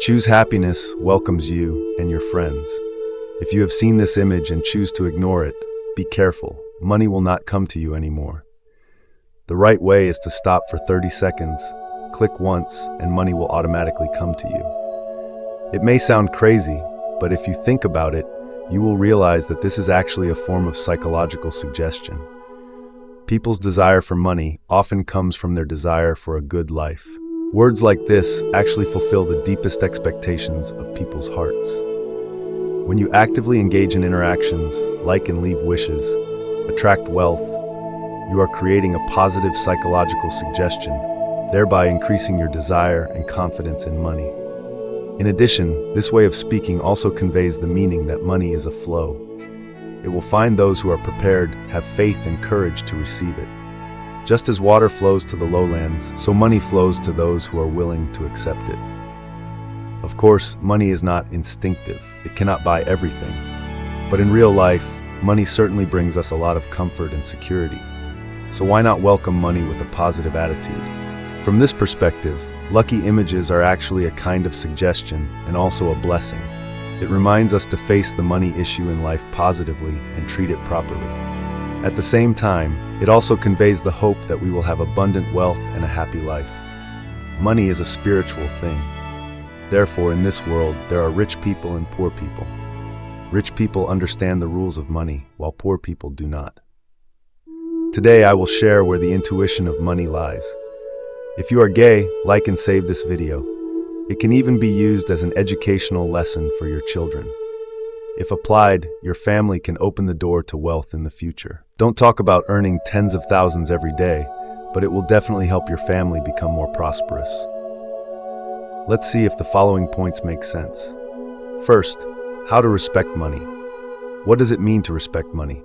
Choose Happiness welcomes you and your friends. If you have seen this image and choose to ignore it, be careful. Money will not come to you anymore. The right way is to stop for 30 seconds, click once, and money will automatically come to you. It may sound crazy, but if you think about it, you will realize that this is actually a form of psychological suggestion. People's desire for money often comes from their desire for a good life. Words like this actually fulfill the deepest expectations of people's hearts. When you actively engage in interactions, like and leave wishes, attract wealth, you are creating a positive psychological suggestion, thereby increasing your desire and confidence in money. In addition, this way of speaking also conveys the meaning that money is a flow. It will find those who are prepared, have faith and courage to receive it. Just as water flows to the lowlands, so money flows to those who are willing to accept it. Of course, money is not instinctive. It cannot buy everything. But in real life, money certainly brings us a lot of comfort and security. So why not welcome money with a positive attitude? From this perspective, lucky images are actually a kind of suggestion and also a blessing. It reminds us to face the money issue in life positively and treat it properly. At the same time, it also conveys the hope that we will have abundant wealth and a happy life. Money is a spiritual thing. Therefore, in this world, there are rich people and poor people. Rich people understand the rules of money, while poor people do not. Today, I will share where the intuition of money lies. If you are gay, like and save this video. It can even be used as an educational lesson for your children. If applied, your family can open the door to wealth in the future. Don't talk about earning tens of thousands every day, but it will definitely help your family become more prosperous. Let's see if the following points make sense. First, how to respect money. What does it mean to respect money?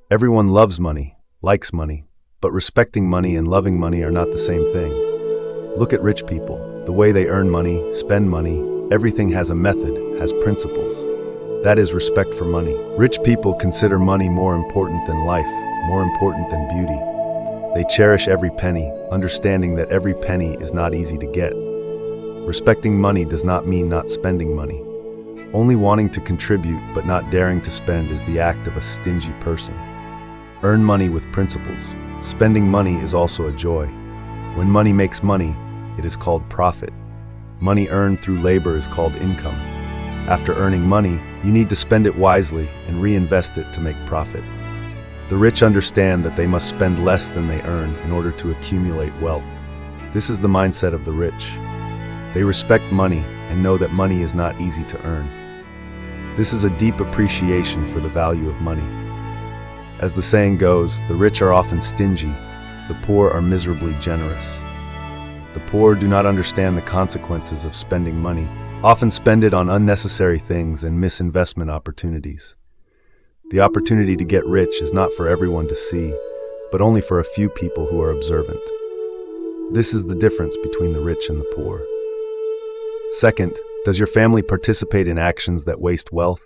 Everyone loves money, likes money, but respecting money and loving money are not the same thing. Look at rich people. The way they earn money, spend money, everything has a method, has principles. That is respect for money. Rich people consider money more important than life, more important than beauty. They cherish every penny, understanding that every penny is not easy to get. Respecting money does not mean not spending money. Only wanting to contribute but not daring to spend is the act of a stingy person. Earn money with principles. Spending money is also a joy. When money makes money, it is called profit. Money earned through labor is called income. After earning money, you need to spend it wisely and reinvest it to make profit. The rich understand that they must spend less than they earn in order to accumulate wealth. This is the mindset of the rich. They respect money and know that money is not easy to earn. This is a deep appreciation for the value of money. As the saying goes, the rich are often stingy, the poor are miserably generous. The poor do not understand the consequences of spending money, often spend it on unnecessary things and miss investment opportunities. The opportunity to get rich is not for everyone to see, but only for a few people who are observant. This is the difference between the rich and the poor. Second, does your family participate in actions that waste wealth?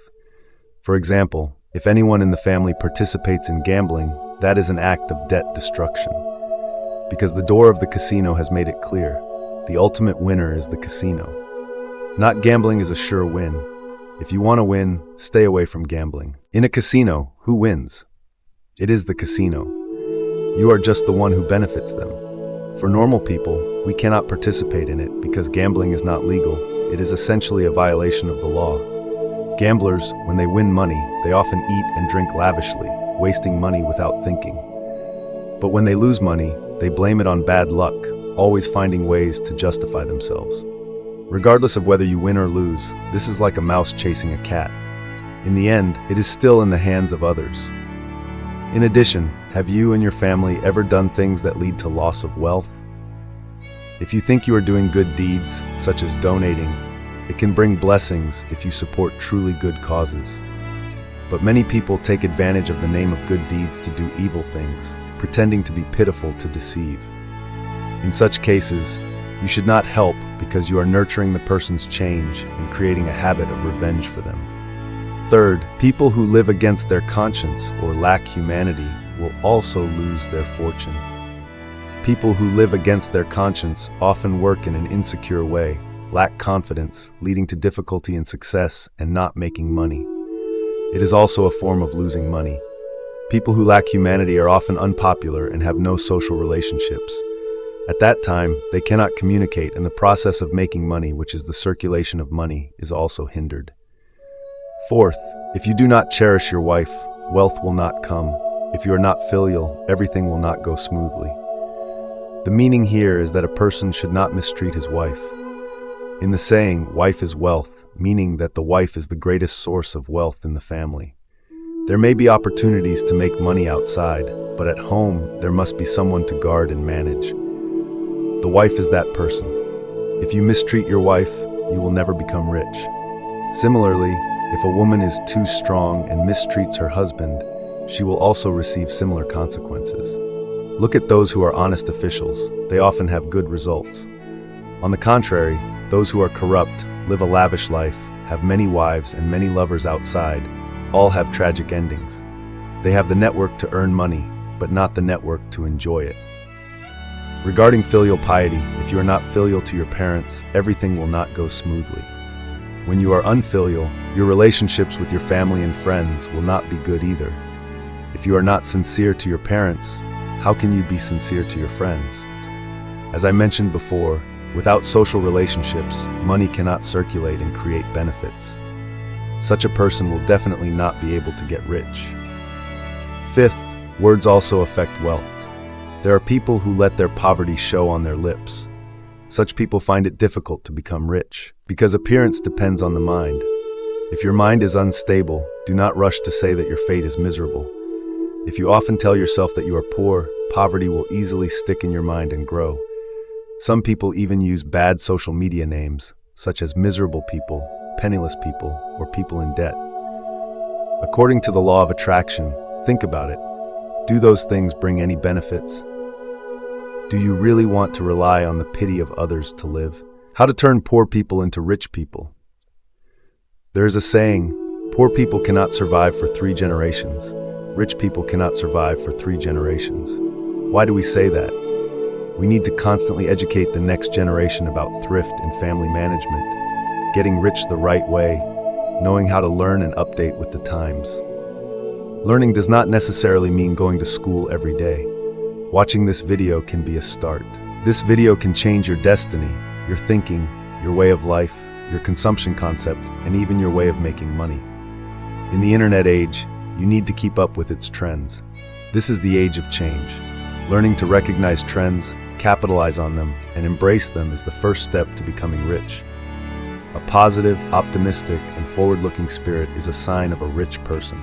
For example, if anyone in the family participates in gambling, that is an act of debt destruction. Because the door of the casino has made it clear, the ultimate winner is the casino. Not gambling is a sure win. If you want to win, stay away from gambling. In a casino, who wins? It is the casino. You are just the one who benefits them. For normal people, we cannot participate in it because gambling is not legal. It is essentially a violation of the law. Gamblers, when they win money, they often eat and drink lavishly, wasting money without thinking. But when they lose money, they blame it on bad luck, always finding ways to justify themselves. Regardless of whether you win or lose, this is like a mouse chasing a cat. In the end, it is still in the hands of others. In addition, have you and your family ever done things that lead to loss of wealth? If you think you are doing good deeds, such as donating, it can bring blessings if you support truly good causes. But many people take advantage of the name of good deeds to do evil things, pretending to be pitiful to deceive. In such cases, you should not help because you are nurturing the person's change and creating a habit of revenge for them. Third, people who live against their conscience or lack humanity will also lose their fortune. People who live against their conscience often work in an insecure way, lack confidence, leading to difficulty in success and not making money. It is also a form of losing money. People who lack humanity are often unpopular and have no social relationships. At that time, they cannot communicate, and the process of making money, which is the circulation of money, is also hindered. Fourth, if you do not cherish your wife, wealth will not come. If you are not filial, everything will not go smoothly. The meaning here is that a person should not mistreat his wife. In the saying, wife is wealth, meaning that the wife is the greatest source of wealth in the family. There may be opportunities to make money outside, but at home, there must be someone to guard and manage. The wife is that person. If you mistreat your wife, you will never become rich. Similarly, if a woman is too strong and mistreats her husband, she will also receive similar consequences. Look at those who are honest officials. They often have good results. On the contrary, those who are corrupt, live a lavish life, have many wives and many lovers outside, all have tragic endings. They have the network to earn money, but not the network to enjoy it. Regarding filial piety, if you are not filial to your parents, everything will not go smoothly. When you are unfilial, your relationships with your family and friends will not be good either. If you are not sincere to your parents, how can you be sincere to your friends? As I mentioned before, without social relationships, money cannot circulate and create benefits. Such a person will definitely not be able to get rich. Fifth, words also affect wealth. There are people who let their poverty show on their lips. Such people find it difficult to become rich, because appearance depends on the mind. If your mind is unstable, do not rush to say that your fate is miserable. If you often tell yourself that you are poor, poverty will easily stick in your mind and grow. Some people even use bad social media names, such as miserable people, penniless people, or people in debt. According to the law of attraction, think about it. Do those things bring any benefits? Do you really want to rely on the pity of others to live? How to turn poor people into rich people. There is a saying, poor people cannot survive for 3 generations. Rich people cannot survive for 3 generations. Why do we say that? We need to constantly educate the next generation about thrift and family management, getting rich the right way, knowing how to learn and update with the times. Learning does not necessarily mean going to school every day. Watching this video can be a start. This video can change your destiny, your thinking, your way of life, your consumption concept, and even your way of making money. In the internet age, you need to keep up with its trends. This is the age of change. Learning to recognize trends, capitalize on them, and embrace them is the first step to becoming rich. A positive, optimistic, and forward-looking spirit is a sign of a rich person.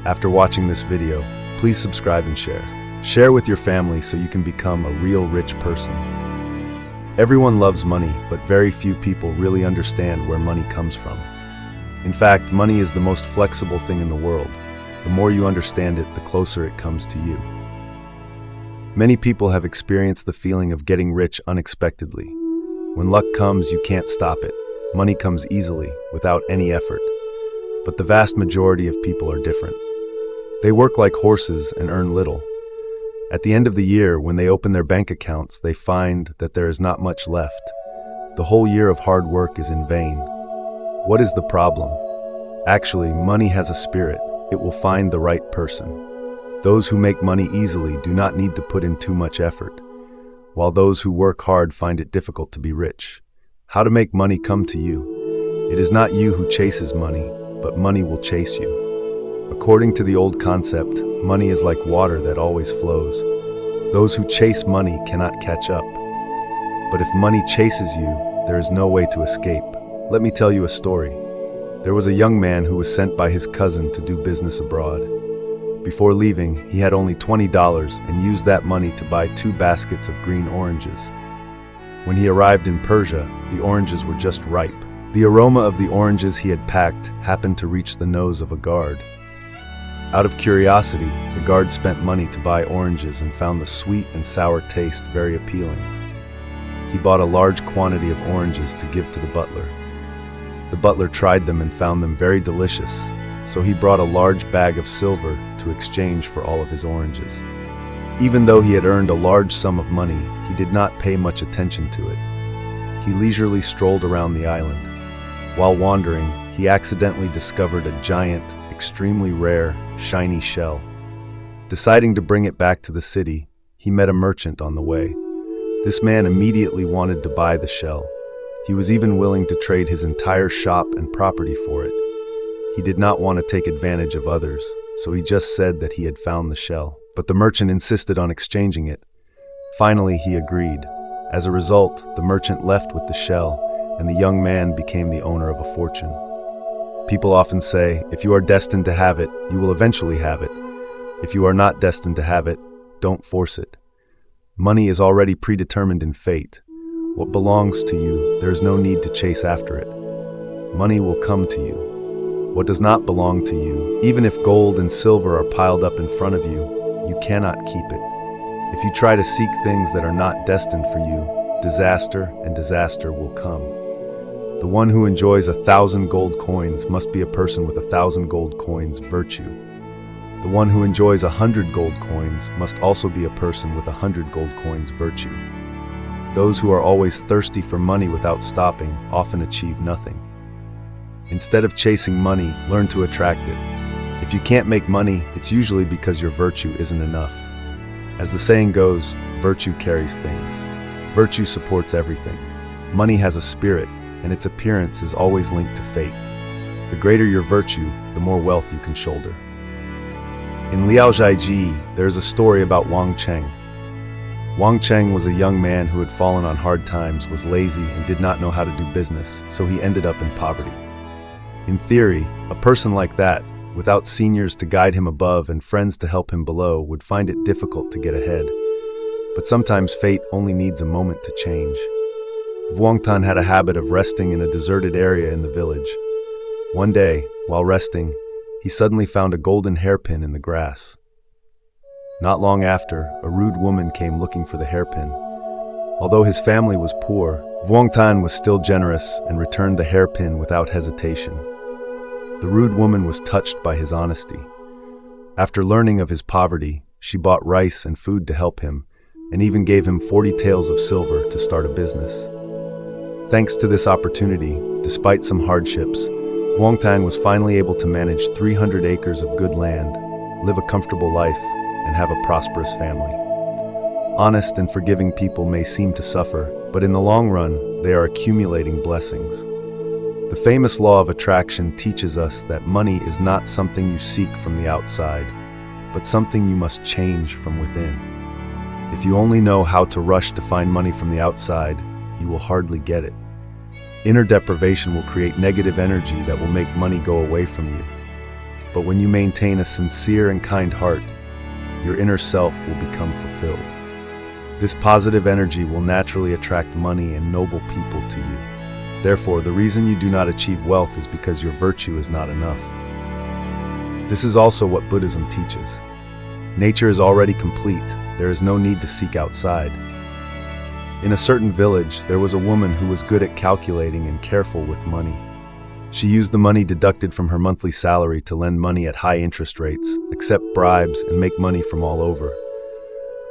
After watching this video, please subscribe and share. Share with your family so you can become a real rich person. Everyone loves money, but very few people really understand where money comes from. In fact, money is the most flexible thing in the world. The more you understand it, the closer it comes to you. Many people have experienced the feeling of getting rich unexpectedly. When luck comes, you can't stop it. Money comes easily, without any effort. But the vast majority of people are different. They work like horses and earn little. At the end of the year, when they open their bank accounts, they find that there is not much left. The whole year of hard work is in vain. What is the problem? Actually, money has a spirit. It will find the right person. Those who make money easily do not need to put in too much effort, while those who work hard find it difficult to be rich. How to make money come to you? It is not you who chases money, but money will chase you. According to the old concept, money is like water that always flows. Those who chase money cannot catch up. But if money chases you, there is no way to escape. Let me tell you a story. There was a young man who was sent by his cousin to do business abroad. Before leaving, he had only $20 and used that money to buy 2 baskets of green oranges. When he arrived in Persia, the oranges were just ripe. The aroma of the oranges he had packed happened to reach the nose of a guard. Out of curiosity, the guard spent money to buy oranges and found the sweet and sour taste very appealing. He bought a large quantity of oranges to give to the butler. The butler tried them and found them very delicious, so he brought a large bag of silver to exchange for all of his oranges. Even though he had earned a large sum of money, he did not pay much attention to it. he leisurely strolled around the island. While wandering, he accidentally discovered a giant, extremely rare, shiny shell. Deciding to bring it back to the city, he met a merchant on the way. This man immediately wanted to buy the shell. He was even willing to trade his entire shop and property for it. He did not want to take advantage of others, so he just said that he had found the shell. But the merchant insisted on exchanging it. Finally, he agreed. As a result, the merchant left with the shell, and the young man became the owner of a fortune. People often say, if you are destined to have it, you will eventually have it. If you are not destined to have it, don't force it. Money is already predetermined in fate. What belongs to you, there is no need to chase after it. Money will come to you. What does not belong to you, even if gold and silver are piled up in front of you, you cannot keep it. If you try to seek things that are not destined for you, disaster and disaster will come. The one who enjoys 1,000 gold coins must be a person with 1,000 gold coins virtue. The one who enjoys 100 gold coins must also be a person with 100 gold coins virtue. Those who are always thirsty for money without stopping often achieve nothing. Instead of chasing money, learn to attract it. If you can't make money, it's usually because your virtue isn't enough. As the saying goes, virtue carries things. Virtue supports everything. Money has a spirit, and its appearance is always linked to fate. The greater your virtue, the more wealth you can shoulder. In Liaozhaiji, there is a story about Wang Cheng. Wang Cheng was a young man who had fallen on hard times, was lazy, and did not know how to do business, so he ended up in poverty. In theory, a person like that, without seniors to guide him above and friends to help him below, would find it difficult to get ahead. But sometimes fate only needs a moment to change. Vuongtan had a habit of resting in a deserted area in the village. One day, while resting, he suddenly found a golden hairpin in the grass. Not long after, a rude woman came looking for the hairpin. Although his family was poor, Vuongtan was still generous and returned the hairpin without hesitation. The rude woman was touched by his honesty. After learning of his poverty, she bought rice and food to help him, and even gave him 40 taels of silver to start a business. Thanks to this opportunity, despite some hardships, Vuongtan was finally able to manage 300 acres of good land, live a comfortable life, and have a prosperous family. Honest and forgiving people may seem to suffer, but in the long run, they are accumulating blessings. The famous law of attraction teaches us that money is not something you seek from the outside, but something you must change from within. If you only know how to rush to find money from the outside, you will hardly get it. Inner deprivation will create negative energy that will make money go away from you. But when you maintain a sincere and kind heart, your inner self will become fulfilled. This positive energy will naturally attract money and noble people to you. Therefore, the reason you do not achieve wealth is because your virtue is not enough. This is also what Buddhism teaches. Nature is already complete. There is no need to seek outside. In a certain village, there was a woman who was good at calculating and careful with money. She used the money deducted from her monthly salary to lend money at high interest rates, accept bribes, and make money from all over.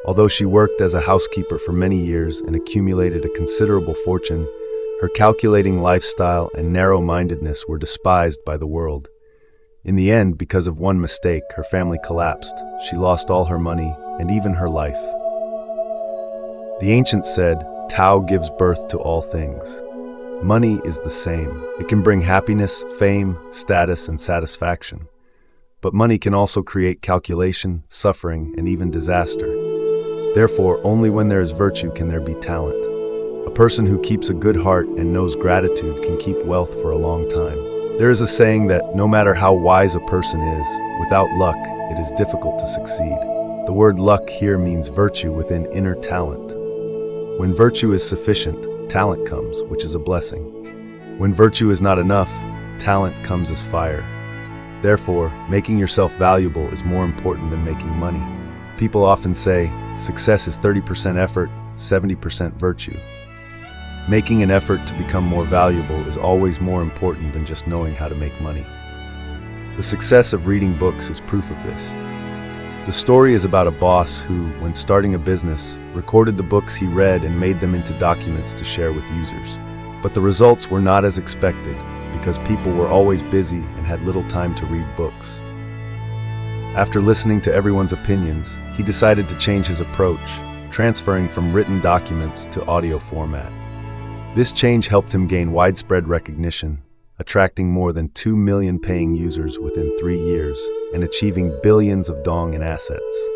Although she worked as a housekeeper for many years and accumulated a considerable fortune, her calculating lifestyle and narrow-mindedness were despised by the world. In the end, because of one mistake, her family collapsed. She lost all her money and even her life. The ancients said, Tao gives birth to all things. Money is the same. It can bring happiness, fame, status, and satisfaction. But money can also create calculation, suffering, and even disaster. Therefore, only when there is virtue can there be talent. A person who keeps a good heart and knows gratitude can keep wealth for a long time. There is a saying that no matter how wise a person is, without luck, it is difficult to succeed. The word luck here means virtue within inner talent. When virtue is sufficient, talent comes, which is a blessing. When virtue is not enough, talent comes as fire. Therefore, making yourself valuable is more important than making money. People often say, success is 30% effort, 70% virtue. Making an effort to become more valuable is always more important than just knowing how to make money. The success of reading books is proof of this. The story is about a boss who, when starting a business, recorded the books he read and made them into documents to share with users. But the results were not as expected, because people were always busy and had little time to read books. After listening to everyone's opinions, he decided to change his approach, transferring from written documents to audio format. This change helped him gain widespread recognition, attracting more than 2 million paying users within 3 years and achieving billions of dong in assets.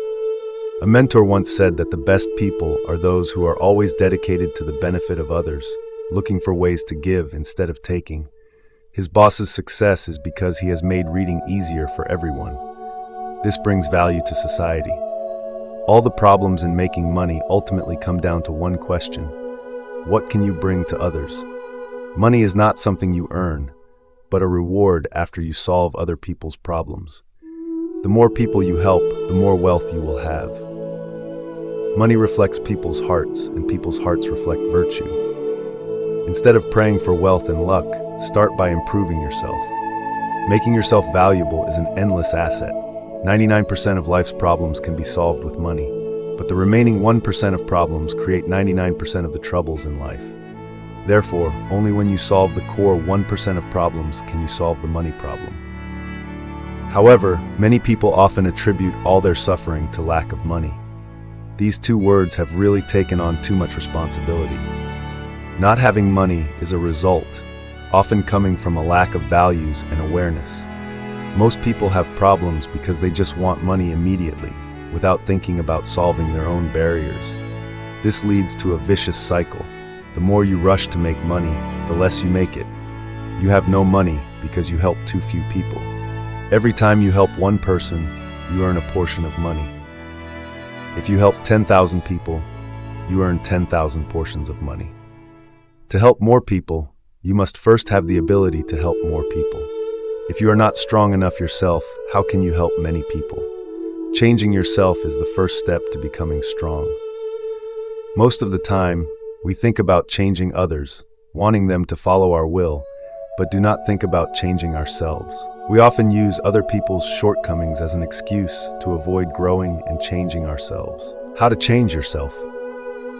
A mentor once said that the best people are those who are always dedicated to the benefit of others, looking for ways to give instead of taking. His boss's success is because he has made reading easier for everyone. This brings value to society. All the problems in making money ultimately come down to one question: what can you bring to others? Money is not something you earn, but a reward after you solve other people's problems. The more people you help, the more wealth you will have. Money reflects people's hearts, and people's hearts reflect virtue. Instead of praying for wealth and luck, start by improving yourself. Making yourself valuable is an endless asset. 99% of life's problems can be solved with money, but the remaining 1% of problems create 99% of the troubles in life. Therefore, only when you solve the core 1% of problems can you solve the money problem. However, many people often attribute all their suffering to lack of money. These two words have really taken on too much responsibility. Not having money is a result, often coming from a lack of values and awareness. Most people have problems because they just want money immediately, without thinking about solving their own barriers. This leads to a vicious cycle. The more you rush to make money, the less you make it. You have no money because you help too few people. Every time you help one person, you earn a portion of money. If you help 10,000 people, you earn 10,000 portions of money. To help more people, you must first have the ability to help more people. If you are not strong enough yourself, how can you help many people? Changing yourself is the first step to becoming strong. Most of the time, we think about changing others, wanting them to follow our will, but do not think about changing ourselves. We often use other people's shortcomings as an excuse to avoid growing and changing ourselves. How to change yourself?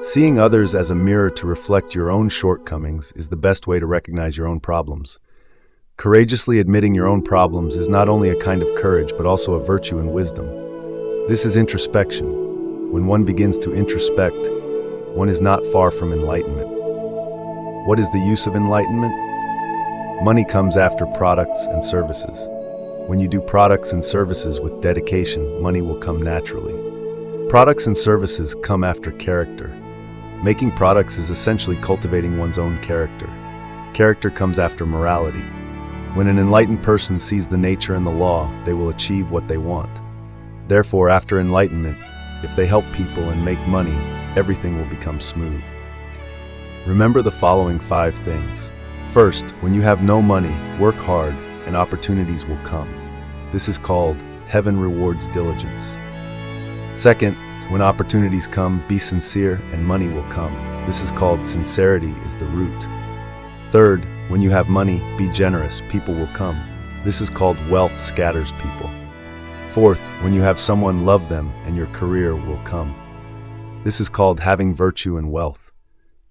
Seeing others as a mirror to reflect your own shortcomings is the best way to recognize your own problems. Courageously admitting your own problems is not only a kind of courage, but also a virtue and wisdom. This is introspection. When one begins to introspect, one is not far from enlightenment. What is the use of enlightenment? Money comes after products and services. When you do products and services with dedication, money will come naturally. Products and services come after character. Making products is essentially cultivating one's own character. Character comes after morality. When an enlightened person sees the nature and the law, they will achieve what they want. Therefore, after enlightenment, if they help people and make money, everything will become smooth. Remember the following 5 things. First, when you have no money, work hard and opportunities will come. This is called heaven rewards diligence. Second, when opportunities come, be sincere and money will come. This is called sincerity is the root. Third, when you have money, be generous, people will come. This is called wealth scatters people. Fourth, when you have someone, love them and your career will come. This is called having virtue and wealth.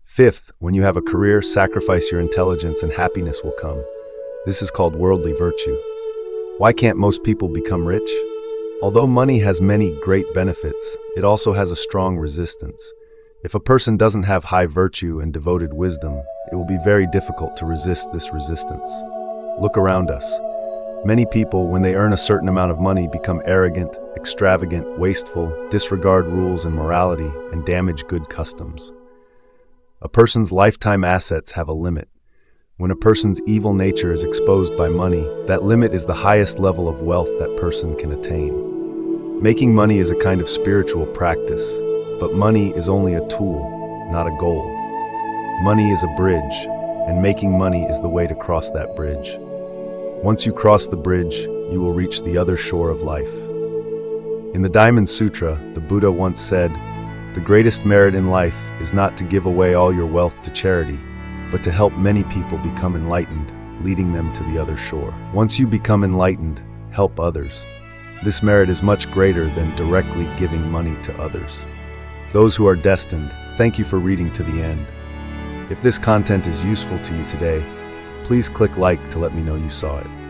Fifth, when you have a career, sacrifice your intelligence and happiness will come. This is called worldly virtue. Why can't most people become rich? Although money has many great benefits, it also has a strong resistance. If a person doesn't have high virtue and devoted wisdom, it will be very difficult to resist this resistance. Look around us. Many people, when they earn a certain amount of money, become arrogant, extravagant, wasteful, disregard rules and morality, and damage good customs. A person's lifetime assets have a limit. When a person's evil nature is exposed by money, that limit is the highest level of wealth that person can attain. Making money is a kind of spiritual practice, but money is only a tool, not a goal. Money is a bridge, and making money is the way to cross that bridge. Once you cross the bridge, you will reach the other shore of life. In the Diamond Sutra, the Buddha once said, "The greatest merit in life is not to give away all your wealth to charity, but to help many people become enlightened, leading them to the other shore." Once you become enlightened, help others. This merit is much greater than directly giving money to others. Those who are destined, thank you for reading to the end. If this content is useful to you today, please click like to let me know you saw it.